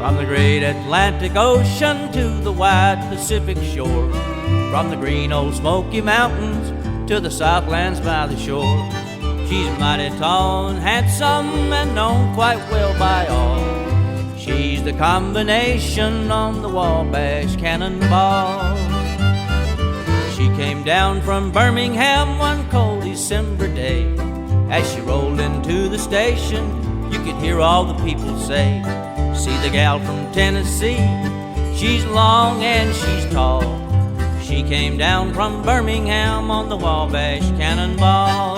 From the great Atlantic Ocean to the wide Pacific shore, from the green old Smoky Mountains to the Southlands by the shore. She's mighty tall and handsome and known quite well by all. She's the combination on the Wabash Cannonball. She came down from Birmingham one cold December day. As she rolled into the station, you could hear all the people say, "See the gal from Tennessee, she's long and she's tall." She came down from Birmingham on the Wabash Cannonball.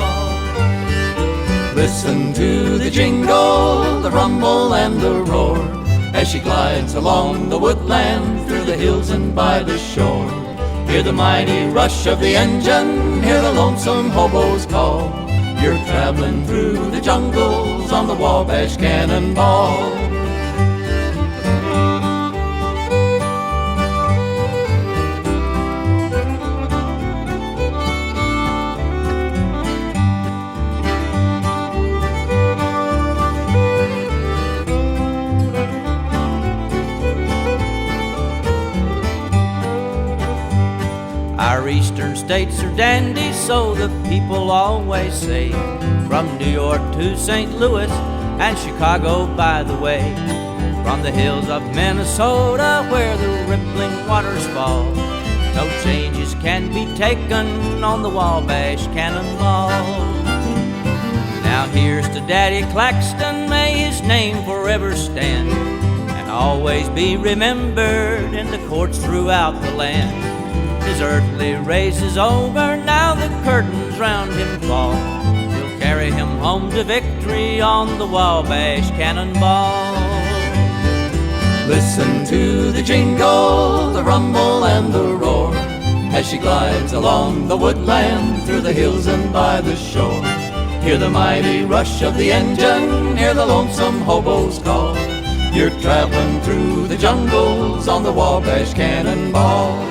Listen to the jingle, the rumble and the roar, as she glides along the woodland, through the hills and by the shore. Hear the mighty rush of the engine, hear the lonesome hobo's call. You're traveling through the jungles on the Wabash Cannonball. Our eastern states are dandies, so the people always say, from New York to St. Louis and Chicago by the way. From the hills of Minnesota where the rippling waters fall, no changes can be taken on the Wabash Cannonball. Now here's to Daddy Claxton, may his name forever stand, and always be remembered in the courts throughout the land. His earthly race is over, now the curtains round him fall. He'll carry him home to victory on the Wabash Cannonball. Listen to the jingle, the rumble and the roar, as she glides along the woodland, through the hills and by the shore. Hear the mighty rush of the engine, hear the lonesome hobo's call. You're traveling through the jungles on the Wabash Cannonball.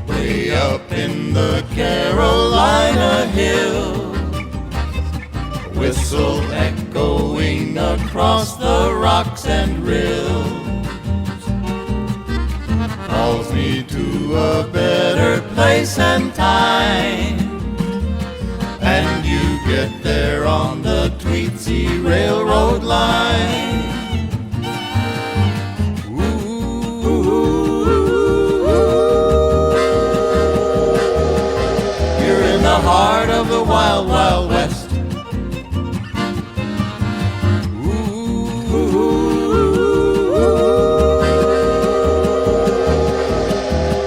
Way up in the Carolina hills, whistle echoing across the rocks and rills, calls me to a better place and time. And you get there on the Tweetsy Railroad line. Heart of the wild, wild west.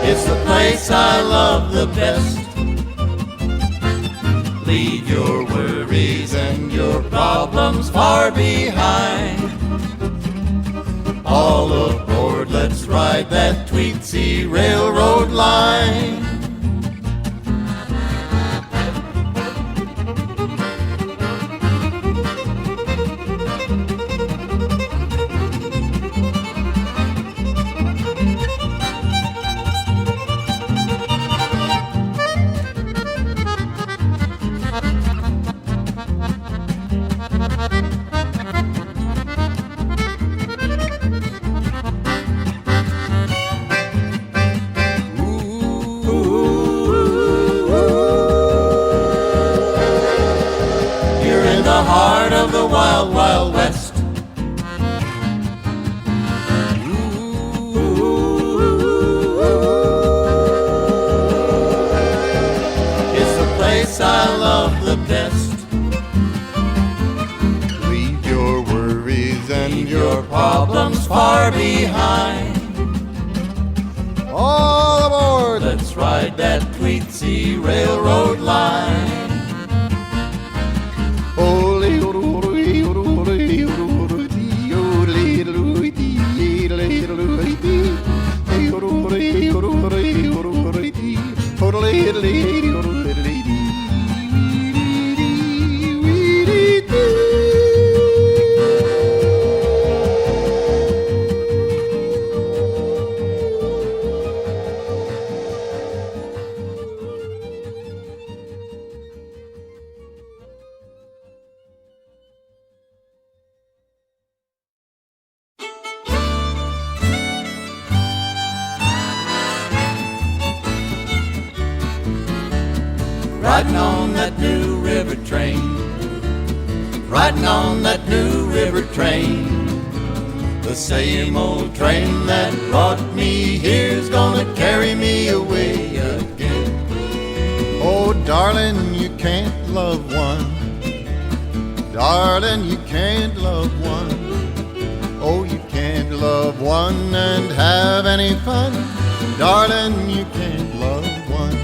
It's the place I love the best. Leave your worries and your problems far behind. All aboard, let's ride that Tweetsy Railroad line. Heart of the wild, wild west. far behind. All aboard! Let's ride that Tweetsy railroad line. Riding on that new river train, riding on that new river train. The same old train that brought me here's gonna carry me away again. Oh, darling, you can't love one. Darling, you can't love one. Oh, you can't love one and have any fun. Darling, you can't love one.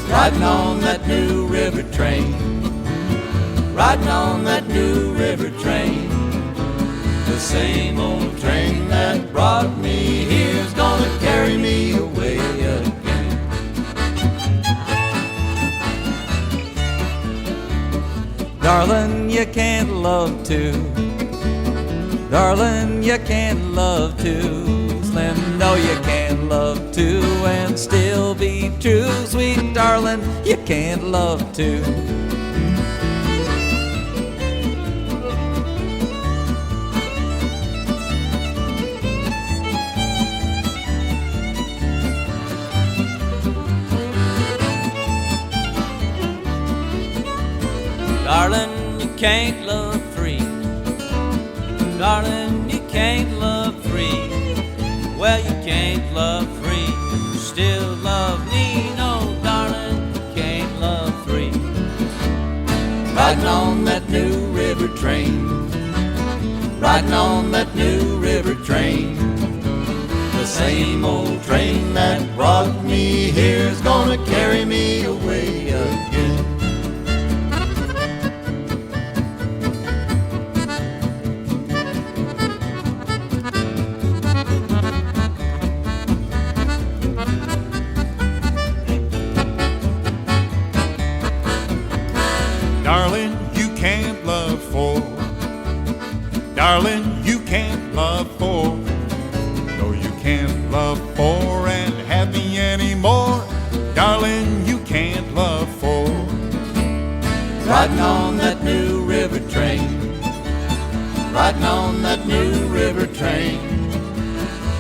Riding on that new river train, riding on that new river train. The same old train that brought me here's gonna carry me away again. Darling, you can't love two. Darling, you can't love two. Slim, no, you can't love two and still be true. Sweet darling, you can't love two. Darling, you can't love three. Darling, you can't love three. Well, you can't love three, still love me. No, darling, you can't love three. Riding on that new river train, riding on that new river train. The same old train that brought me here's gonna carry me away again. Darling, you can't love four. Darling, you can't love four. No, you can't love four and have me anymore. Darling, you can't love four. Riding on that new river train, riding on that new river train.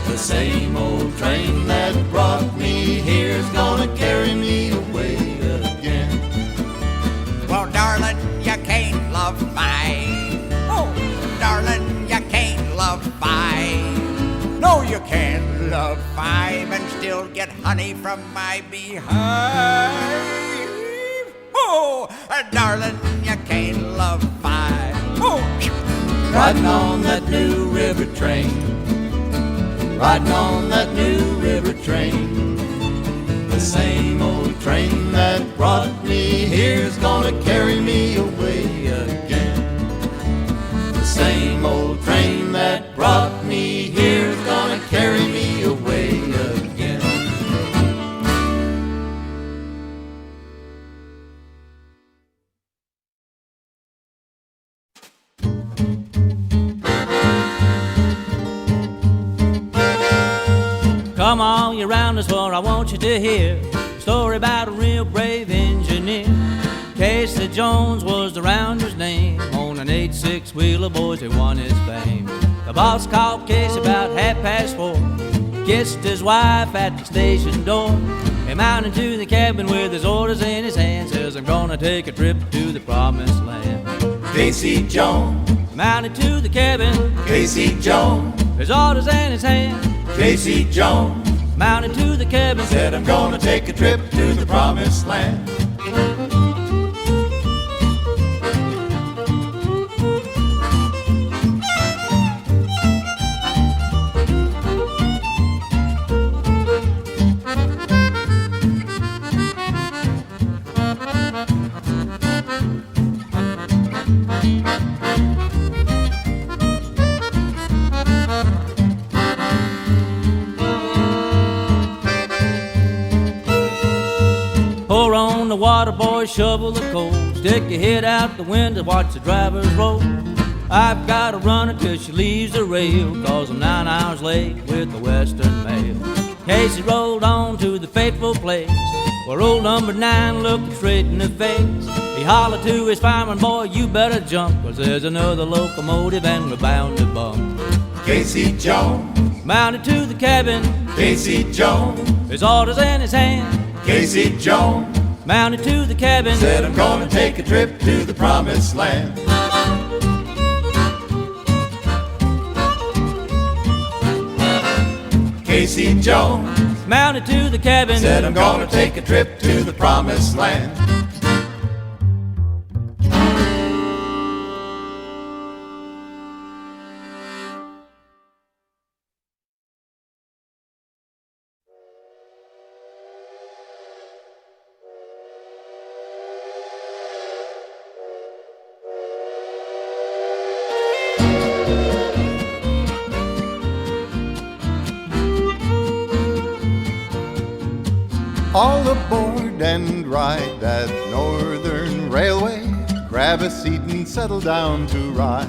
The same old train that brought me here's gonna carry me away again. Well, darling, you can't love five. Oh, darling, you can't love five. No, you can't love five and still get honey from my beehive. Oh, darling, you can't love five. Oh, Riding on that new river train, riding on that new river train. The same old train that brought me here's gonna carry me away again. The same old train that brought me here's gonna carry me away again. Come on, you rounders, for I want you to hear a story about a real brave engineer. Casey Jones was the rounder's name. On an 8-6 wheeler, boys, he won his fame. The boss called Casey about 4:30. Kissed his wife at the station door. He mounted to the cabin with his orders in his hand. Says, I'm gonna take a trip to the promised land. Casey Jones, Mounted to the cabin, Casey Jones, his orders in his hand. Casey Jones Mounted to the cabin, said, I'm gonna take a trip to the promised land. Pour on the water, boy, shovel the coal. Stick your head out the window, watch the drivers roll. I've got to run her till she leaves the rail, 'cause I'm 9 hours late with the Western Mail. Casey rolled on to the fateful place where old number 9 looked straight in the face. He hollered to his fireman, boy, you better jump, 'cause there's another locomotive and we're bound to bump. Casey Jones, Mounted to the cabin, Casey Jones, his orders in his hand. Casey Jones, Mounted to the cabin, said I'm gonna take a trip to the promised land. Casey Jones, mounted to the cabin, said I'm gonna take a trip to the promised land. All aboard and ride that northern railway. Grab a seat and settle down to ride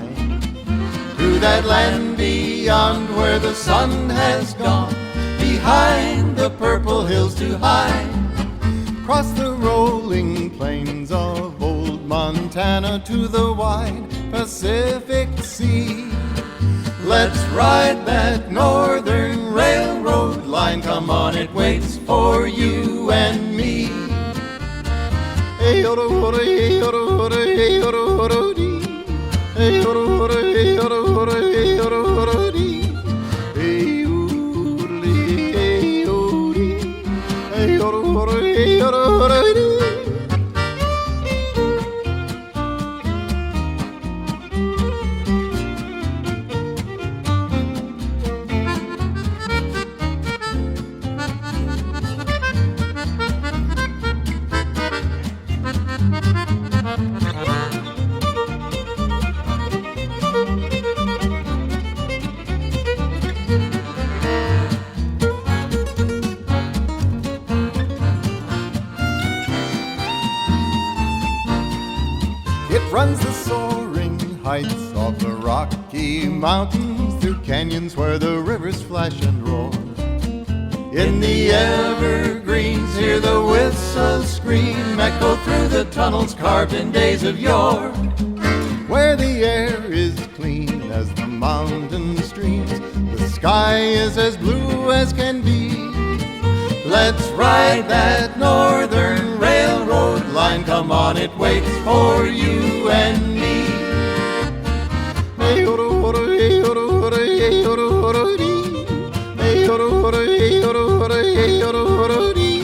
to that land beyond where the sun has gone, behind the purple hills to hide. Cross the rolling plains of old Montana to the wide Pacific Sea. Let's ride that northern railroad line. Come on, it waits for you and me. Hey, oro, oro, hey, oro, oro, hey, oro, oro, dee. Hey, oro, oro, hey, oro, oro, hey, oro, oro, dee. Hey, oodly, hey, oodly. Hey, oro, oro, hey, oro, oro, dee. Runs the soaring heights of the Rocky Mountains, through canyons where the rivers flash and roar. In the evergreens hear the whistle scream, echo through the tunnels carved in days of yore. Where the air is clean as the mountain streams, the sky is as blue as can be. Let's ride that northern railroad line. Come on, it waits for you and me. Hey, oro, oro, hey, oro, oro, hey, oro, oro, dee. Hey, oro, oro, hey, oro, oro, hey, oro, oro, dee.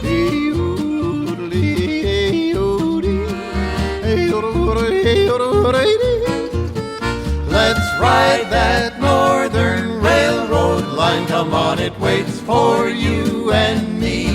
Hey, oodly, hey, oodly. Hey, oro, oro, hey, oro, oro, dee. Let's ride that northern railroad line. Come on, it waits for you and me.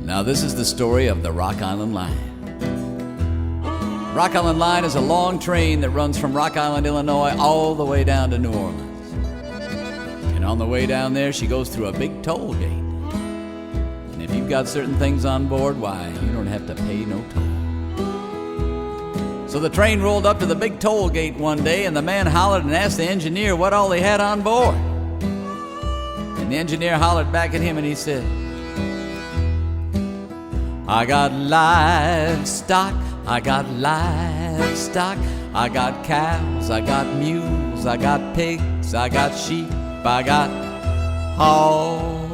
Now this is the story of the Rock Island Line. Rock Island Line is a long train that runs from Rock Island, Illinois, all the way down to New Orleans. And on the way down there, she goes through a big toll gate. And if you've got certain things on board, why, you don't have to pay no toll. So the train rolled up to the big toll gate one day, and the man hollered and asked the engineer what all he had on board. And the engineer hollered back at him and he said, I got livestock, I got livestock, I got cows, I got mules, I got pigs, I got sheep, I got all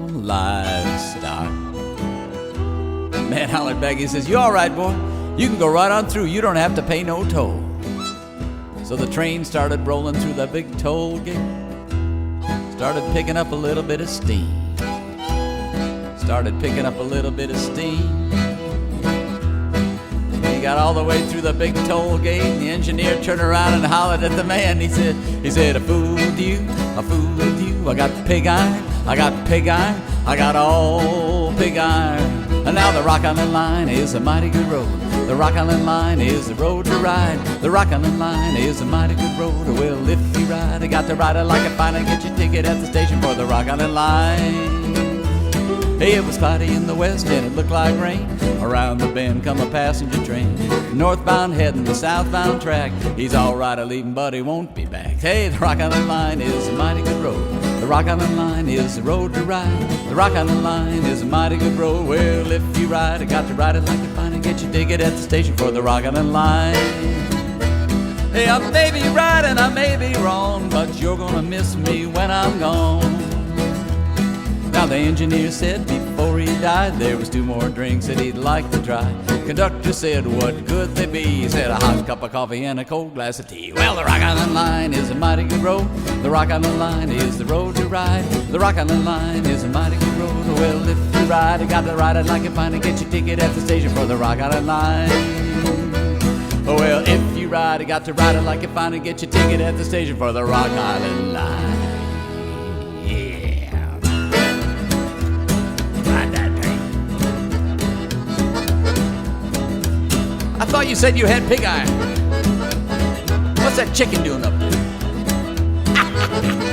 livestock. Man hollered back, he says, you all right, boy? You can go right on through, you don't have to pay no toll. So the train started rolling through the big toll gate, started picking up a little bit of steam. Started picking up a little bit of steam. got all the way through the big toll gate, and the engineer turned around and hollered at the man. He said, I fooled you, I fooled you. I got pig iron, I got pig iron, I got all pig iron. And now the Rock Island Line is a mighty good road. The Rock Island Line is the road to ride. The Rock Island Line is a mighty good road. Well, if you ride, I got to ride it like a fine and get your ticket at the station for the Rock Island Line. Hey, it was cloudy in the west and it looked like rain. Around the bend come a passenger train, northbound heading the southbound track. He's all right a leaving, but he won't be back. Hey, the Rock Island Line is a mighty good road. The Rock Island Line is the road to ride. The Rock Island Line is a mighty good road. Well, if you ride, I got to ride it like a fine and get your ticket at the station for the Rock Island Line. Hey, I may be right and I may be wrong, but you're gonna miss me when I'm gone. Now the engineer said before he died there was 2 more drinks that he'd like to try. Conductor said what could they be? He said a hot cup of coffee and a cold glass of tea. Well, the Rock Island Line is a mighty good road. The Rock Island Line is the road to ride. The Rock Island Line is a mighty good road. Well, if you ride, you got to ride it like you find and get your ticket at the station for the Rock Island Line. Oh, well, if you ride, you got to ride it like you find and get your ticket at the station for the Rock Island Line. I thought you said you had pig iron. What's that chicken doing up there?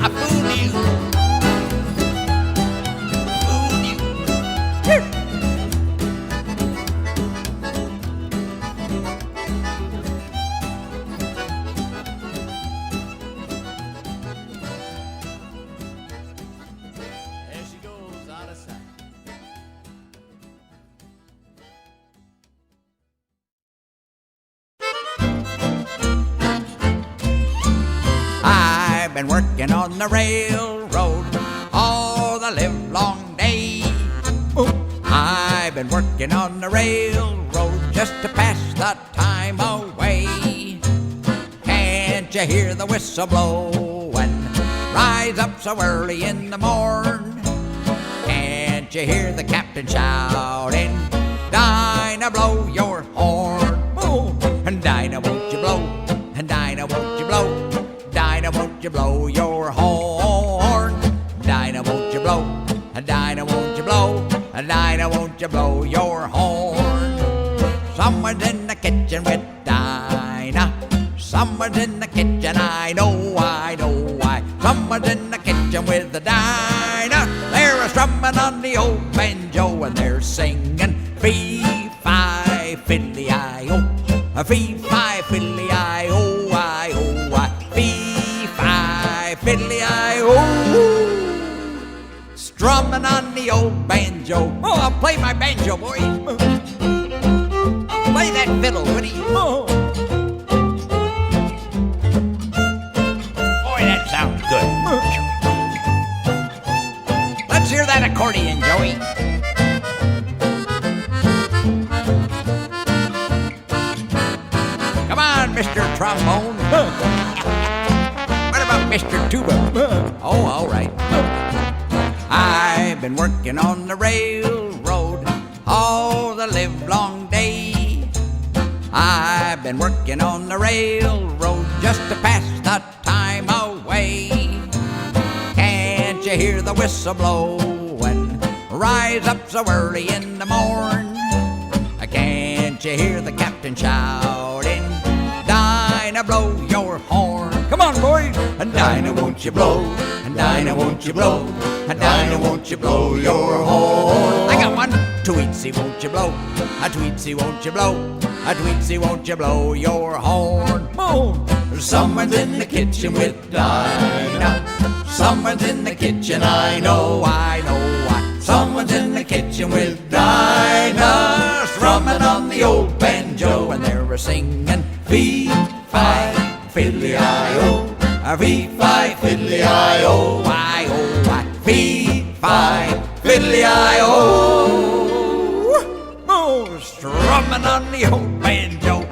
I fooled you. Fooled you. Here. There she goes out of sight. I've been working on the railroad all the livelong day. I've been working on the railroad just to pass the time away. Can't you hear the whistle blowing? Rise up so early in the morn. Can't you hear the captain shouting? Dinah, blow your horn. And Dinah, won't you blow? And Dinah, won't you blow? Dinah, won't you blow your horn? Dinah, won't you blow? Dinah, won't you blow? Dinah, won't you blow your horn? Someone's in the kitchen with Dinah. Someone's in the kitchen, I know, I know why. Someone's in the kitchen with the Dinah. They're strumming on the old banjo and they're singing fee-fi, fiddly-I-o. Fee-fi, fiddly-I-o, I-o, I. Fee-fi, fiddly-I-o. Strumming on the old banjo. Oh, I'll play my banjo, boys. Play that fiddle, Woody. Oh. Boy, that sounds good. Let's hear that accordion, Joey. Come on, Mr. Trombone. What about Mr. Tuba? Oh, all right. I've been working on the railroad all the livelong day. I've been working on the railroad just to pass the time away. Can't you hear the whistle blowing? Rise up so early in the morn. Can't you hear the captain shouting? Dinah, blow your horn. Come on, boys. And Dinah, won't you blow? And Dinah, won't you blow? And Dinah, won't you blow your horn? I got one. Tweetsy, won't you blow? A Tweetsy, won't you blow? A Tweetsy, won't you blow your horn? Boom! Someone's in the kitchen with Dinah. Someone's in the kitchen, I know, I know, I. Someone's in the kitchen with Dinah, strumming on the old banjo, and they're singing fee-fi, fiddly-I-o, fee-fi, fiddly-I-o, I-o, I, fee-fi, fiddly-I-o. Oh, strumming on the old banjo.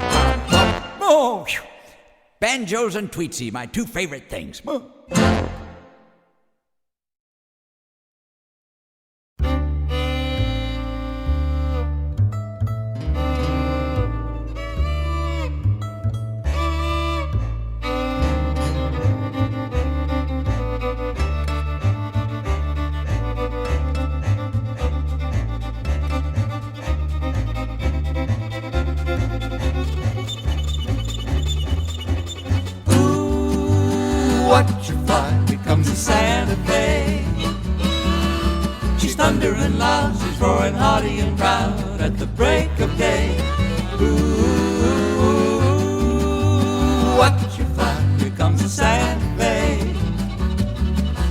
Oh, banjos and Tweetsy, my 2 favorite things. watch her fly, here comes the Santa Fe. She's thundering loud, she's roaring haughty and proud at the break of day. Ooh, watch her fly, here comes the Santa Fe.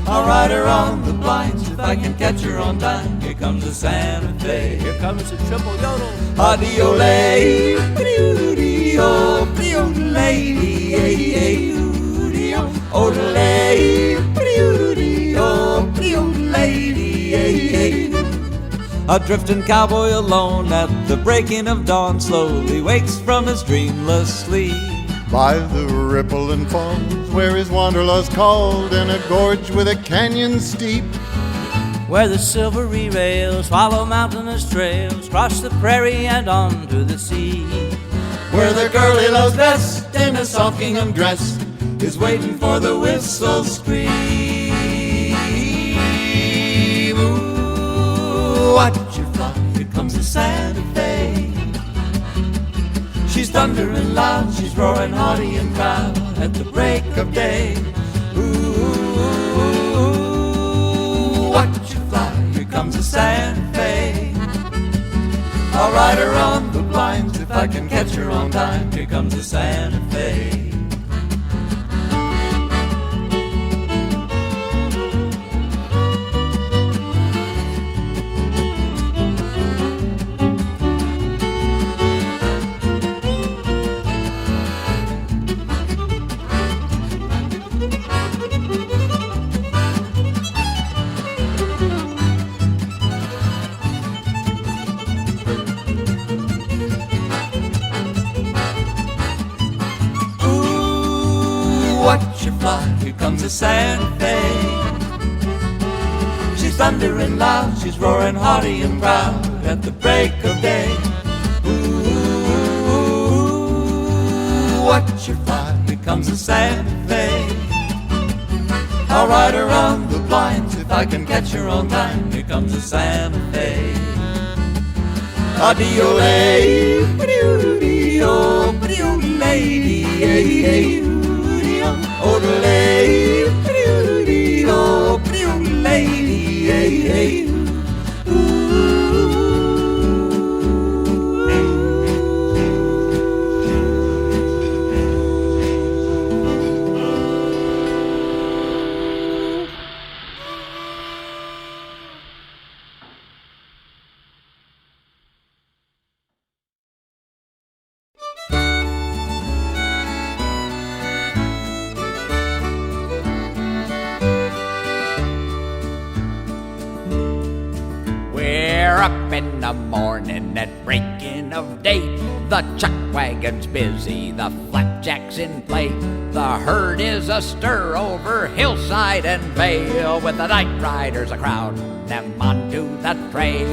I'll ride her on the blinds if I can catch her on time. Here comes the Santa Fe. Here comes the triple yodel. Adiole, pretty-oo-dee-oh, pretty-oo-lady-ay-ay-oo-dee-oh, odele, pretty-oo-dee-oh, pretty-oo-lady-ay-ay-oo. A drifting cowboy alone at the breaking of dawn slowly wakes from his dreamless sleep. By the ripple and falls where his wanderlust called, in a gorge with a canyon steep, Where the silvery rails follow mountainous trails, cross the prairie and onto the sea. Where the girl he loves best in a soft gingham dress is waiting for the whistle scream. Ooh, watch her fly, here comes the Santa Fe. She's thundering loud, she's roaring haughty and proud at the break of day. Ooh, watch her fly, here comes the Santa Fe. I'll ride her on the blinds if I can catch her on time. Here comes the Santa Fe. Watch her fly, here comes the Santa Fe. She's thundering loud, she's roaring haughty and proud at the break of day. Ooh, watch her fly, here comes the Santa Fe. I'll ride her on the blinds if I can catch her on time. Here comes the Santa Fe. Adiole, pretty-oo-dee-oh, pretty-oo-lady-ay-ay-oo. Odele, pretty-oo-dee-oh, pretty-oo-lady-ay-ay-oo. We're up in the morning at breaking of day. The chuck wagon's busy, the flapjack's in play. The herd is astir over hillside and vale, with the night riders a crowd them onto the trail.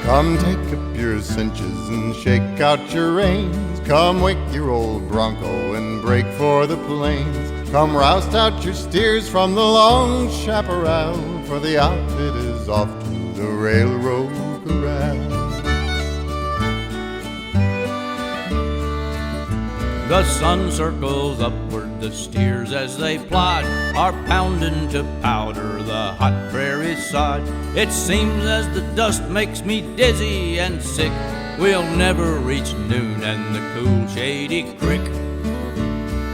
come take up your cinches and shake out your reins. Come wake your old bronco and break for the plains. Come roust out your steers from the long chaparral, for the outfit is off to the railroad corral. The sun circles upward, the steers as they plod are pounding to powder the hot prairie sod. It seems as the dust makes me dizzy and sick, we'll never reach noon and the cool shady creek.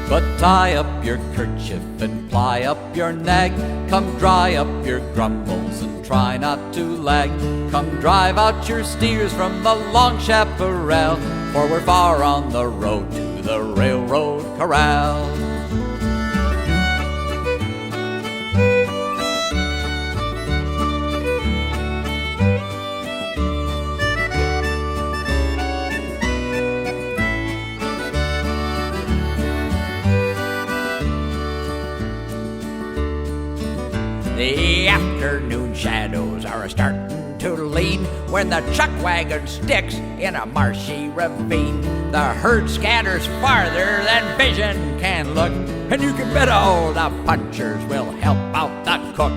But tie up your kerchief and ply up your nag. Come dry up your grumbles and try not to lag. Come drive out your steers from the long chaparral, for we're far on the road to the railroad corral. The afternoon shadows are a-startin' to lean when the chuck wagon sticks in a marshy ravine. The herd scatters farther than vision can look, and you can bet all the punchers will help out the cook.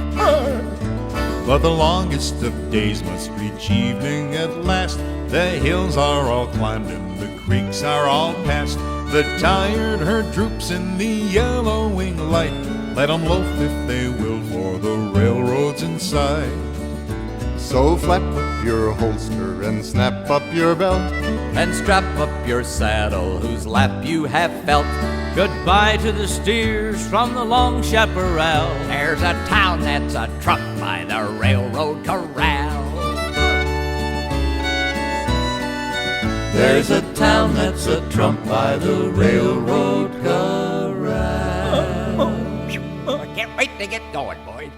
But the longest of days must reach evening at last. The hills are all climbed and the creeks are all passed. The tired herd droops in the yellowing light. Let 'em loaf if they will, for the railroad's in sight. So flap up your holster and snap up your belt, And strap up your saddle, whose lap you have felt. Goodbye to the steers from the long chaparral. There's a town that's a truck by the railroad corral. There's a town that's a trump by the railroad corral. I can't wait to get going, boys.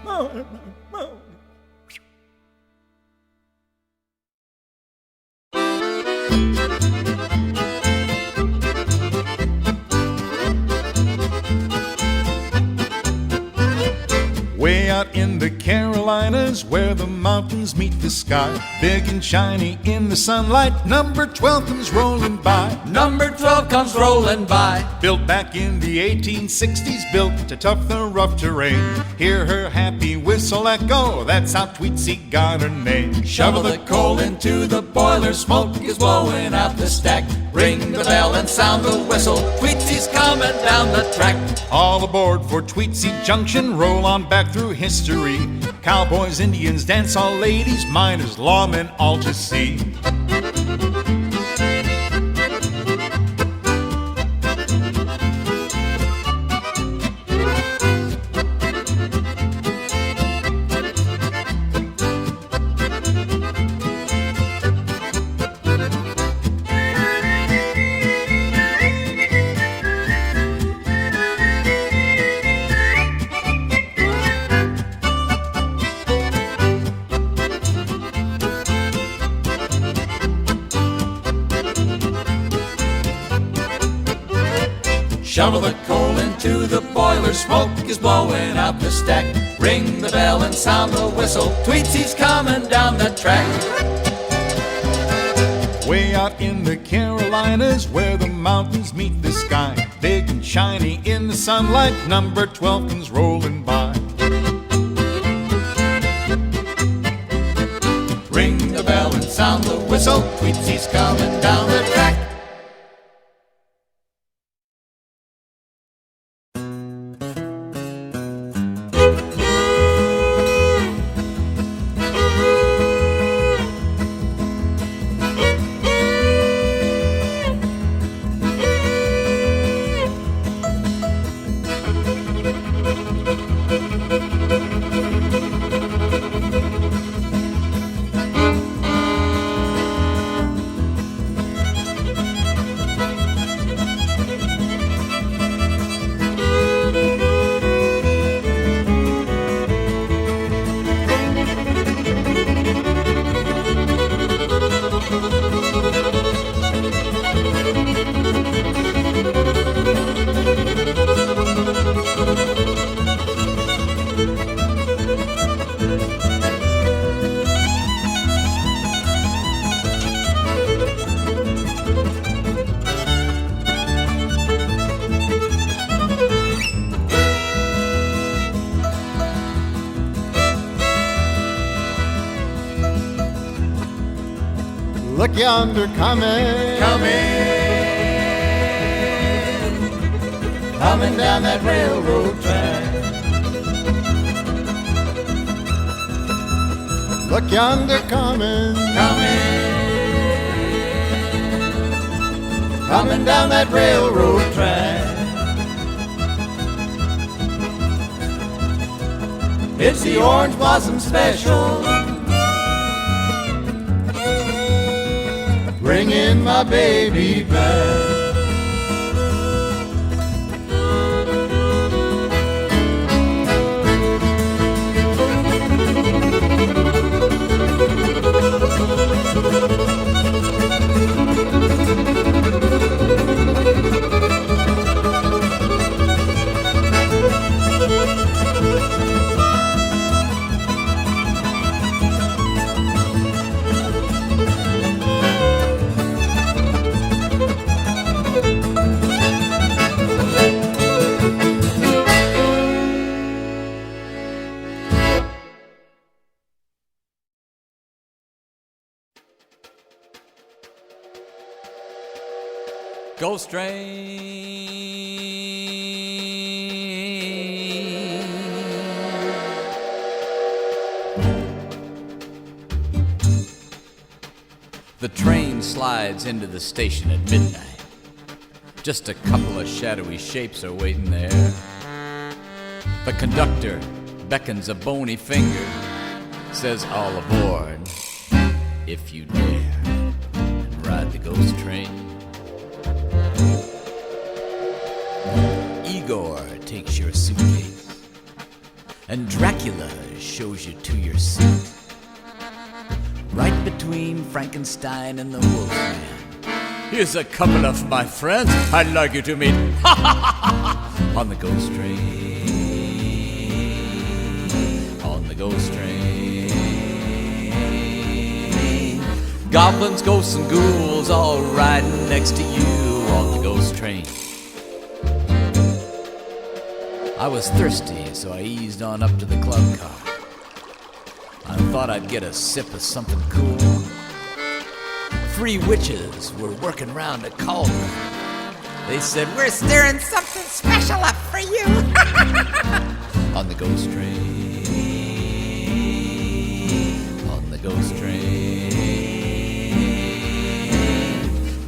Way out in the Carolinas, where the mountains meet the sky, big and shiny in the sunlight, number 12 comes rolling by. Number 12 comes rolling by. Built back in the 1860s, built to tough the rough terrain. Hear her happy whistle echo, that's how Tweetsy got her name. Shovel the coal into the boiler, smoke is blowing out the stack. Ring the bell and sound the whistle, Tweetsy's coming down the track. All aboard for Tweetsy Junction, roll on back through history. Cowboys, Indians, dance hall ladies, miners, lawmen, all to see. Shovel the coal into the boiler, smoke is blowing out the stack. Ring the bell and sound the whistle, Tweetsy's coming down the track. Way out in the Carolinas, where the mountains meet the sky, big and shiny in the sunlight, number 12 comes rolling by. Ring the bell and sound the whistle, Tweetsy's coming down the track. Look yonder coming, Coming down that railroad track. look yonder coming, Coming down that railroad track. It's the Orange Blossom Special, bringing my baby back. Ghost train. The train slides into the station at midnight. Just a couple of shadowy shapes are waiting there. The conductor beckons a bony finger, says all aboard, if you dare, and ride the ghost train. Igor takes your suitcase, and Dracula shows you to your seat. Right between Frankenstein and the Wolfman. Here's a couple of my friends I'd like you to meet. On the ghost train. On the ghost train. Goblins, ghosts, and ghouls all riding next to you on the ghost train. I was thirsty, so I eased on up to the club car. I thought I'd get a sip of something cool. 3 witches were working round a cauldron. They said, We're stirring something special up for you. on the ghost train, on the ghost train.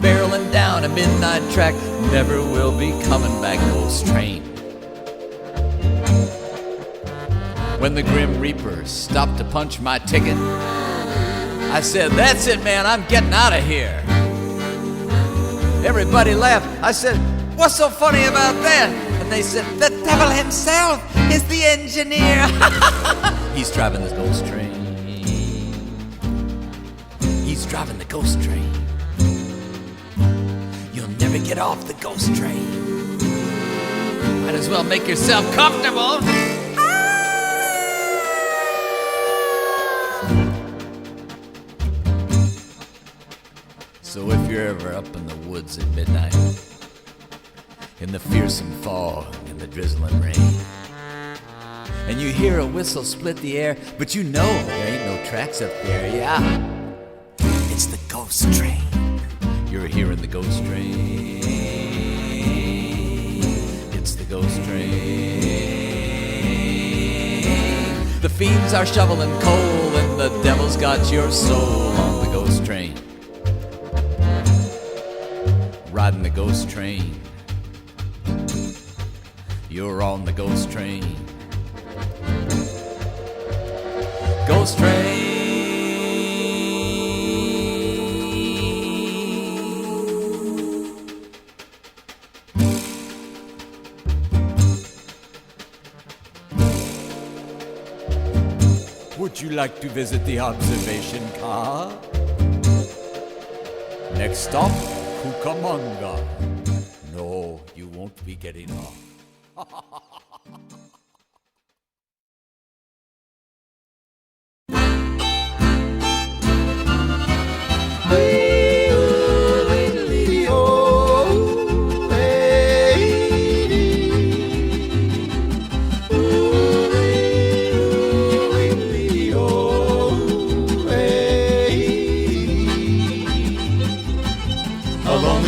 Barreling down a midnight track, never will be coming back, ghost train. When the Grim Reaper stopped to punch my ticket, I said, that's it, man, I'm getting out of here. Everybody laughed. I said, what's so funny about that? And they said, the devil himself is the engineer. He's driving the ghost train. He's driving the ghost train. You'll never get off the ghost train. Might as well make yourself comfortable. So if you're ever up in the woods at midnight, in the fearsome fog and the drizzling rain, and you hear a whistle split the air, but you know there ain't no tracks up there, yeah, it's the ghost train. You're hearing the ghost train. It's the ghost train. The fiends are shoveling coal and the devil's got your soul on the ghost train. Riding the ghost train. You're on the ghost train. Ghost train. Would you like to visit the observation car? Next stop, Cucamonga. No, you won't be getting off.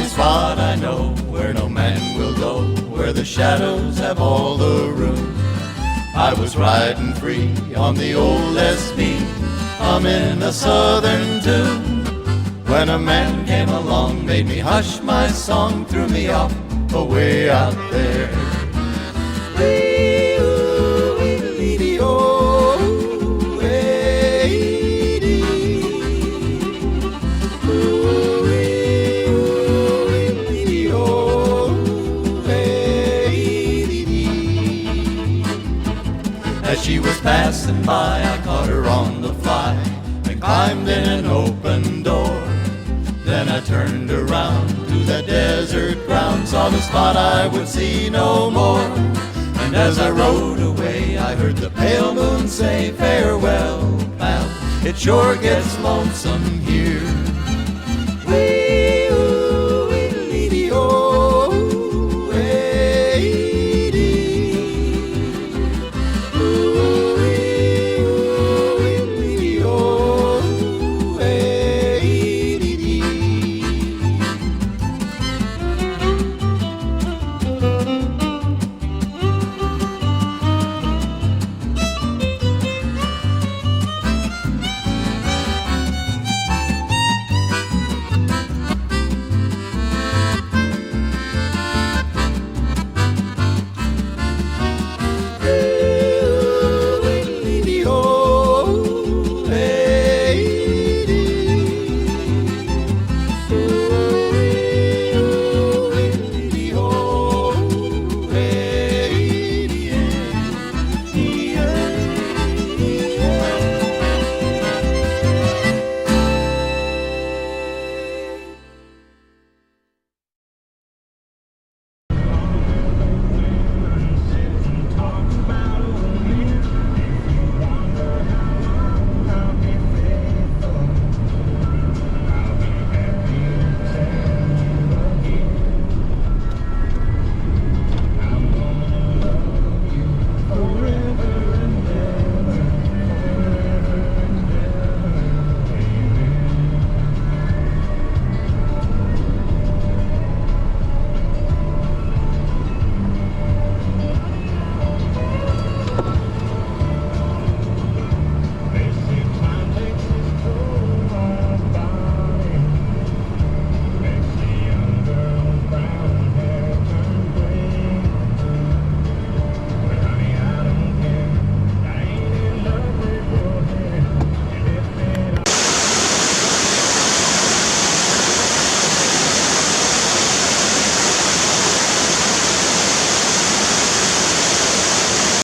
Spot I know where no man will go, where the shadows have all the room. I was riding free on the old SB, humming a southern tune, when a man came along, made me hush my song, threw me off away out there. As she was passing by, I caught her on the fly and climbed in an open door. Then I turned around to the desert ground, saw the spot I would see no more. And as I rode away, I heard the pale moon say, farewell, pal, it sure gets lonesome here.